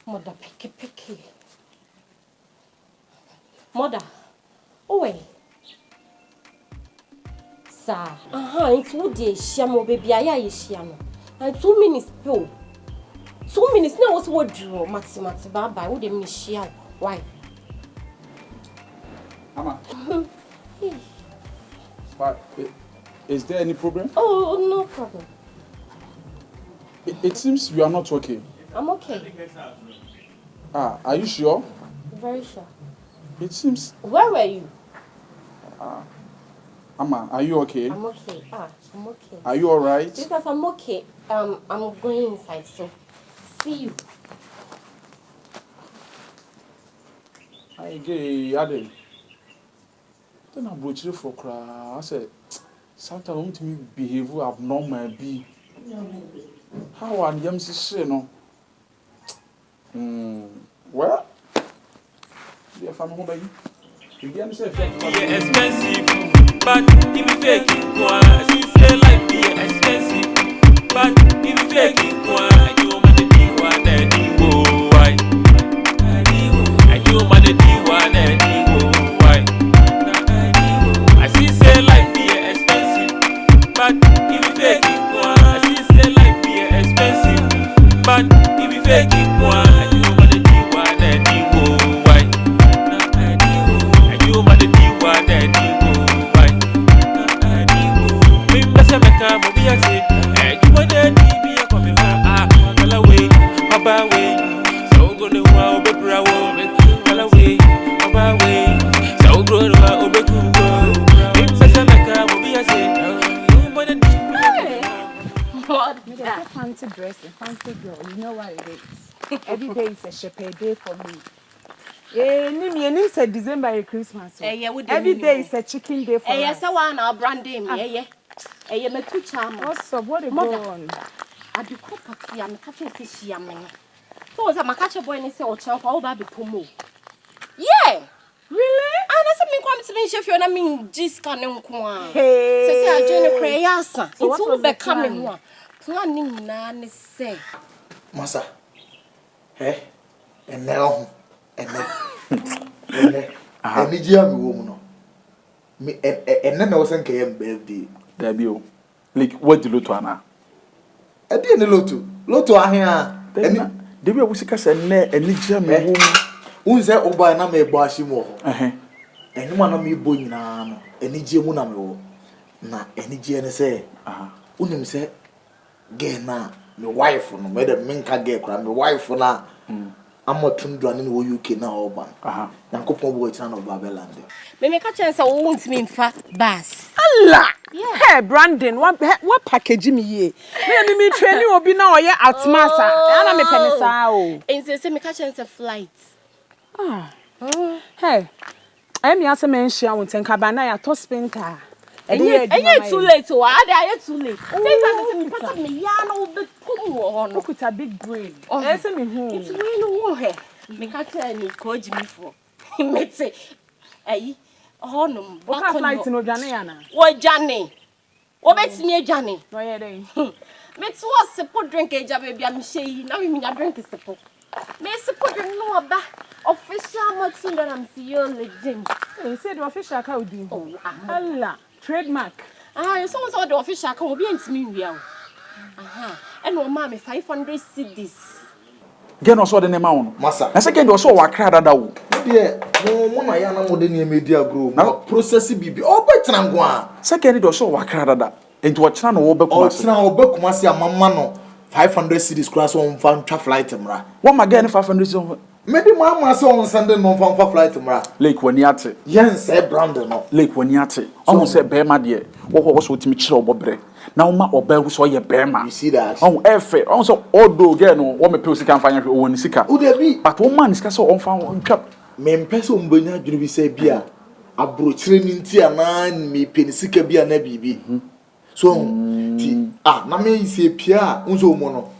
Mother picky. Mother. Oh wait. Sir. It's would de shamo baby aya yeshiano. And 2 minutes po. 2 minutes now was what draw maximum bye would them share. Why? Mama. But is there any problem? Oh, no problem. It seems you are not okay. I'm okay. Are you sure? Very sure. It seems. Where were you? Mama, are you okay? I'm okay. I'm okay. Are you alright? Because I'm okay. I'm going inside, so see you. I get Ade. Then I brought you for cry. I said, sometimes I want to behave abnormal. Be how are you? Say no. Well, yeah, if I'm home, baby. You understand? Yeah, expensive, but if you fake it, she say life be expensive, but if you fake it, you man the one that you why? I do man the one that you why? I see say life be expensive, but if you fake it, I see say life be expensive, but if you fake it, I do man the one that you why? I do man the one that you why? Me mess up my car, be a say, you want to be a coming back, away, away. So go to wow, be proud, away, away. So go to wow, be cool. Me mess up my car, be a say, you want to be. What? Yeah, fancy dressing, fancy girl. You know what it is. Every day is a shepherd day for me. Yeah, me said December is Christmas. Every day is a chicken day for me. Yes, I want our branding. Yeah. Hey, me too charm. What's up? What is going on? I do property. I'm catching fish. So was a catcher boy and say, "Oh, champ, I'll be pomo." Yeah. Really? And I said, "Me come to me, chef. You know me, just can't know." Hey. So say I join the prayer. So what was the coming one? Planning na say. Masa. Hey. And now. And me jam woman no. Me and then I was saying birthday. Debio. Like what the loto ana? I didn't loto ahia. Debio we sika say na ani jam wo. Un say oba na me bo ashimo ho. Eh. Ma na me bo nyina no. Ani je mu na me wo. Na ani je ne say. Unim say ge na me wife no me de menka ge kra me wife na. I'm not trying to UK now, Oban. Yankopon boy, it's not Babylon. Me catch and say, won't mean fat bass. Allah! Yeah. Hey, Brandon, what package me ye? Me training will be now at Massa. And I'm a penisa. And say, me catch and say, flight. Hey, I'm your mention. I won't think about I to spin car. And you're too late. Are too late? Say, me yarn big pum. Look with a big brain. It's me home. It's really me catch and coach me for. Me say, hey, oh no, what flight no Janiana? What Johnny? What makes me a Johnny? No, yeah, they. Makes what support drink a job, baby. I'm saying now you mean I drink is support. May support drink no about official Maxine that I'm seeing legend. You said the official car would be. Oh, Allah. Trademark. Someone saw the official car will be in me well. And no mammy 500 cedis. Get no so the name on. Masa. Na second so wa kra dada wo. Yeah, no na ya na mo de ne media grow. Na process bibi. O betra ngo a. Second do so wa kra dada. Enti wo kra no wo be kuma. O kra wo be kuma se amama no 500 cedis class on fan twa flight mra. What ma get 500 so. Medi mama se on Sunday no fan flight mra. Lake wani ate. Yen say brand no. Lake wani ate. Omo say be ma de. Wo so timi kire obobre. Na wo ma obaru so ye be ma. You see that? Oh, efe. On so odo get no wo me pe sika mfanya hwe woni sika. Wo de bi. But wo man sika so on fa won twap. Me mpese ombanya adwene bi say bia. Abrochire ni nti ana me pe sika bia na bibi. So ti na me ise pia unzo mo no.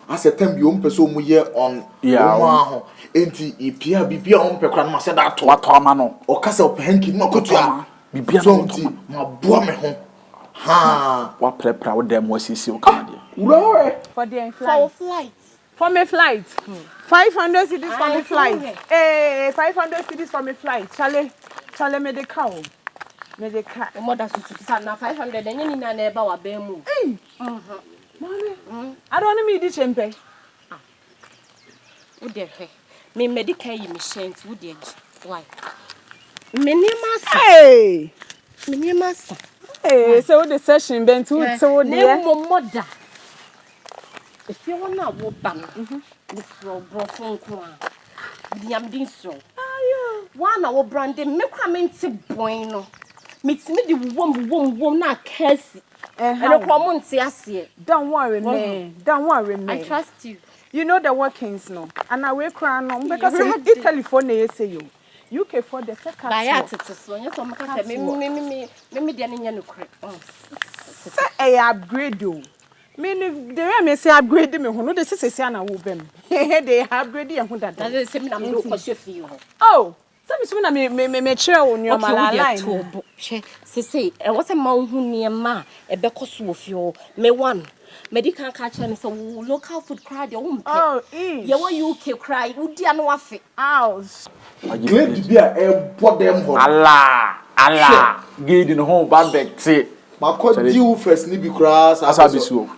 As a time bi o mpese o mu ye on ho. Enti ipia bibia o mpekra no ma se da to ama no. O kasa o penki no kotua. Bibia no nti ma boa me ho. Ha. Wa prepare wo dem wasisi o kan de. Ura. For the flight. For my flight. 500 cities for my flight. Hey, 500 cities for my flight. Chale me the cow. Me the car. Mother Susan, now 500 and you never were bemu. Mommy. I don't need the champagne. Would there me medical machines would there? Why? Many master. Hey. Many master. Hey, so the session been too so dear. Mother. If you want to walk back, this broken crown. The am doing so. One hour branding, make a mint to bueno. Meets me the womb, not curse. And a common say, I see it. Don't worry, me. Don't worry, me. I trust you. You know the workings, no. And I will cry on because Italy for the say you can for the second. I had to so you some me the any crack. Say I upgrade you. Meaning the me say upgrade me who no the say na wo bem. They upgrade you who that. That say me na me do for you. Oh, so me share on your line. Say e was a man who near ma e be koso of you. Me one medical catch and so local food cry the own. Oh, you UK cry, would dear no afi. Ows. Glad to be a bought them home. Allah. Gate in home bad back tea. My coach deal first nibi cross as I be so.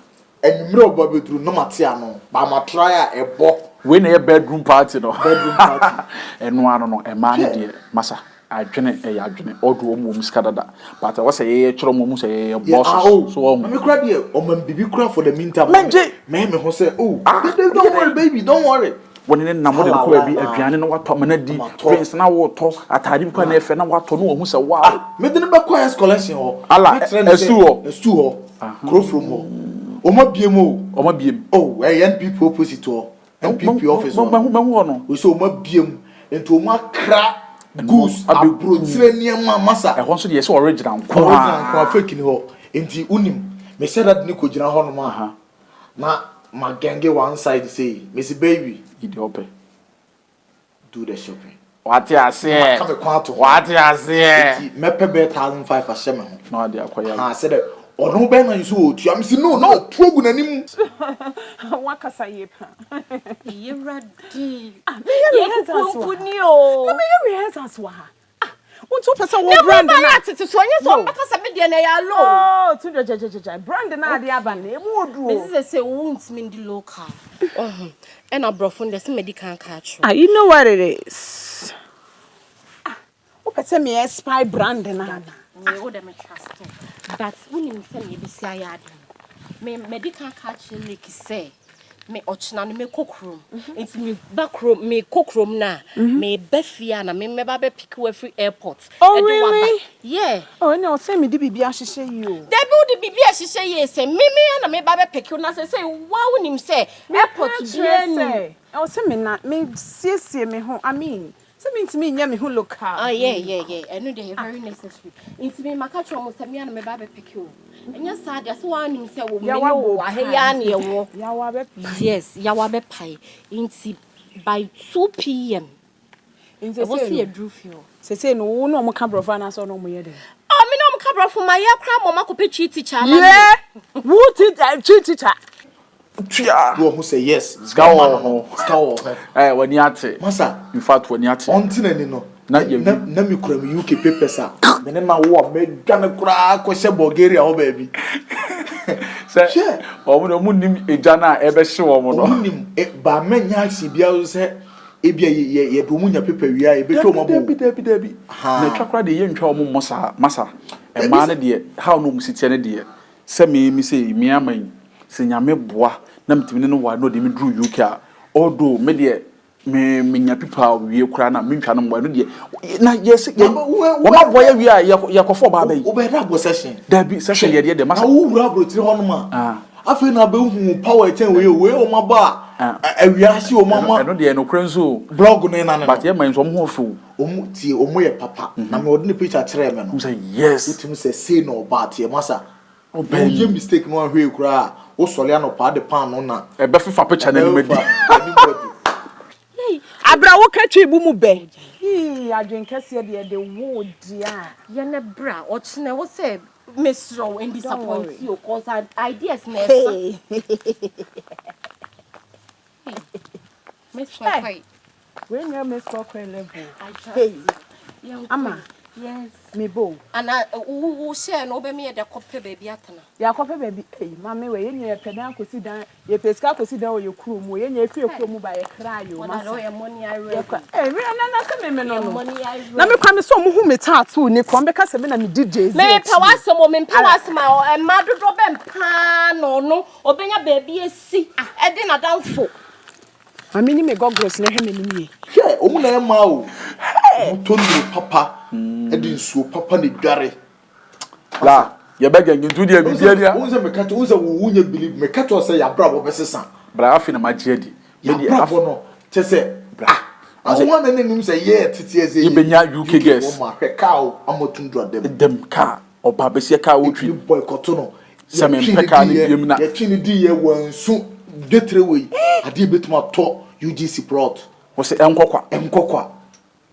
And you Bobby through no matiano. But my try a bo. When a bedroom party no. Bedroom party. And one no a man dear massa. I drink a drink or do almost scattered. But I was a chromo say a boss. So I'm a crab here. Or my baby crab for the meantime. Mammy who say, oh, don't worry, baby, don't worry. When in number of be a piano, what Tomanadi, Prince now will talk at Tadipan F and what to know who's a wow. Made the number choir's collection or Allah, a stool, crow from home. Oma BMO, Oma BM. Oh, a young people opposite to MPP office. We saw my BM into my crack. Goose, I be brought near my massa. I want to be so original. Faking her. Inti unim. Me said that Nico Jina Honoma. Na my gange one side say, Missy Baby, you do the shopping. What you say? What you say? Me pay 1,500 for semen. No, they are quite. I said, or no banner you so. I'm saying no, trouble any. What can I say? You're ready. Yes, as well. What's up as a brand to Sonia? So, because I mean, they are low to the brand and I the This is a wounds mean the local. And I brought from the medical catch. You know what it is. What say me a spy brand and I would have trusted. But when you send me this yard, me medical catch like say. Me ochina me cook room. It's me back room, me cook room na. Me befia na me be pick you free airport. Oh really? Yeah. Oh no, say me di bibi ahihye you. Dey be di bibi ahihye ye say me na me be pick you na say wow nim say airport be ni. Oh say me na me sie me ho. I mean, say me ntimi nya me ho local. Ah yeah. I know they very necessary. Ntimi maka tro mo say me na me be pick you. Enya sad ya so wan nim say wo me no wa he ya na ye wo. Yes, yawa be pai. Inti by 2 p.m. Inti was see a drew feel. Say no mo ka brofa na so no mo ye dem. Oh, me no mo ka brofa my ya kra mo mako pe chi teacher. Yeah. Who did teacher? Tia. Who say yes. Skawo. Eh, when you ate. Masa, in fact when you ate. Onti na ni no. Na me kura me UK papers a. Me ne ma wo me gane kura ko she Bulgaria ho baby. Say, omo nim eja na ebe hye omo no. Nim ba menya si bia say e bia ye do munya paper wi a e betwa omo bo. Dabi. Na twakra de ye ntwa omo masa. E ma ne de how no musitie ne de. Se me say me aman. Se nyame boa na mtimi ne wa no de me dru UK a. Odo me de me nya pipa wie kura na me ntwa no mo no de na yes wo ma boya wi a yakofo ba bai wo be da go session dabi session ye de masa wo wura brotiri ho no ma afi na be hu power chain we o ma ba awia si o mama no de no krenzo blog no na but ye man so mo fu omo ye papa na me odine picture kire me no say yes utim say no but ye masa o be ye mistake no ahwe kura wo sole anopa de pan no na e be fifa picture na ni Abra wo katwi bu mu be. Adwen kase de wo dia. Ye ne bra o chine wo say mesro and disappoint you cause ideas na esa. Miss Quay. When you miss Quay level. Hey. Ama. Yes. Me bo. And I who share no be me the copy baby atana. Ya copy baby. Hey, mammy, we ye pedan ko si dan. Ye peska ko si dan o ye kru mu. Ye fi kru mu ba ye kra yo. Ma no ye money I read. Eh, we na se me no. Money I read. Na me kwa me so mu hu me tattoo ni ko me ka se me na me DJ. Me pa wasem me pa wasema e ma dodo be mpa no obenya baby esi. E de na danfo. Amini me gogros na hwe me ni. Yeah, omu na ma o. Tondro papa. Edi nsuo papa ne dware. La, ye bega ngintu dia bibia dia. Unze mekato unze wo nya believe mekato say ya bra bo besesa. Bra afi na magie di. Ya bra bo no. Che say bra. Awo na nanim say ye tete eze. Ye benya UK guest. Wo ma hwe ka o amotundro dem. Dem ka oba besie ka wotwi. Boycott no. Se me mpeka ni biem na. Ye twini di ye wansu detre we. Ade betuma to UGC plot. Wo se enkokwa.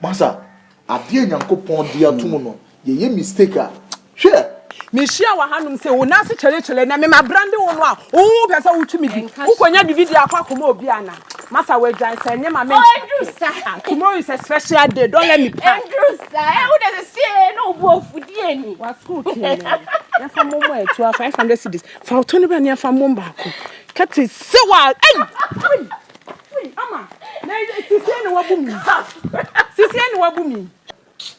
Masa ade nyankopon dia tum no ye mistake a hwe me hia wa hanum se wo na se chele na me ma brande wo no a wo pesa wo tumi di wo konya bibi di akwa koma obi ana masa we dwan se nye ma me Andrew sir, tomorrow is a special day, don't let me pass. Andrew sir, who does say no bo fudi eni Wa school kene ya fa mo mo e 500 cedis fa to ne ba ne fa mo ba ko kati se wa ama na sisi ene wa bu mi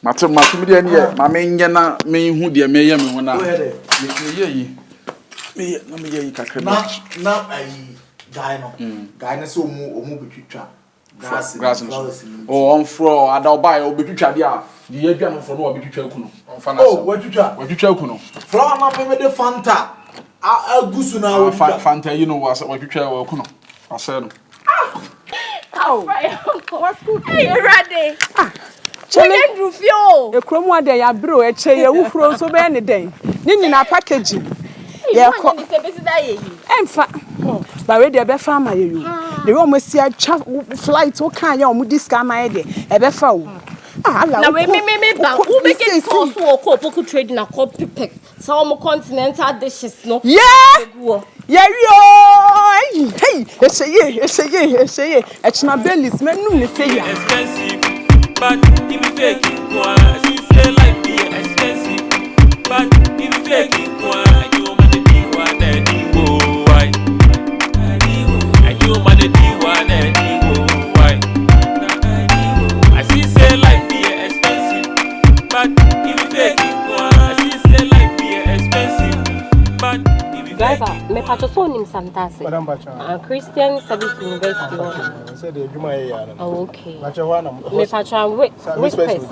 Mate mi dia ne ye ma me nye na me hu dia me ye me ho na me ye yi kakra na ayi guy no so omu betwitwa grass oh on fro ada obai obetwitwa dia ye adwa no fro no obetwitwa aku no on fa na so watwitwa aku no flower na me de fanta agusu na watwitwa fanta you know watwitwa aku no ase no what's good hey ready chele Rufio e kromu ade ya bro e che ye wufro so be ne den ni nyina package ye ko emfa ba we de be fa ma ye yo de we mo si atwa flight o kan ye o mo diska ma ye de e be fa o na we me ba who make it so ko trade na ko pick so mo continental dishes no yeah yo hey ese ye e china bellis menum ne say ya expensive but if you fake it she say life be expensive but if you fake it you man be one anymore why you man be one anymore why I see say life be expensive but if you fake it she say life be expensive but driver me pacho so nim santase Madam Bacha. Christian Service University Said the Juma ya. oh okay Bacha wana. me pacho which place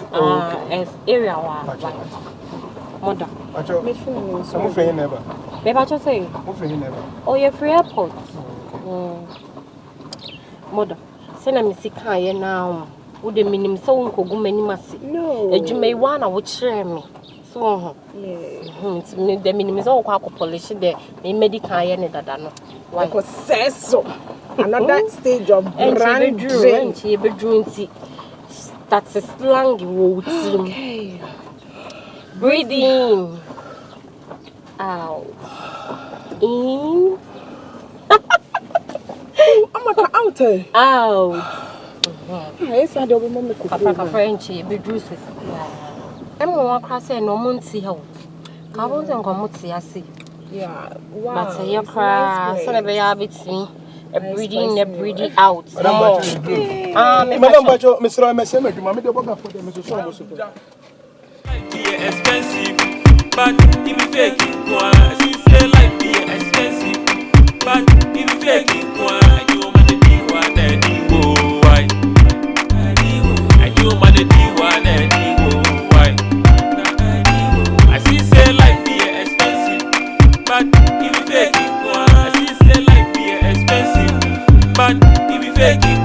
as area wa mother Bacha. me feel Some of you never. me pacho say Of you never. oh you free airport mother say na me sika ye now wo de minim so nkogu mani mase no adwuma yi wa na wo kire me so ho me de minim so kwa ko polish de me medical ye ne dada no why ko seso another stage of brand and she be drinking that's a slang wo tim breathe in out in amaka out yes I don't remember papa French be juices emo wa kra say no monti he ka bo nze nkomo ti ase yeah wow but you cry so na be ya bitimi breathing out Madam Bacha, Mr. MSM, Juma, me de boga for them, Mr. Somo super. be expensive but if you fake it she say life be expensive but if you fake it you man be one anymore why you man be one anymore why I see say life be expensive but if you fake it she say life be expensive but if you fake it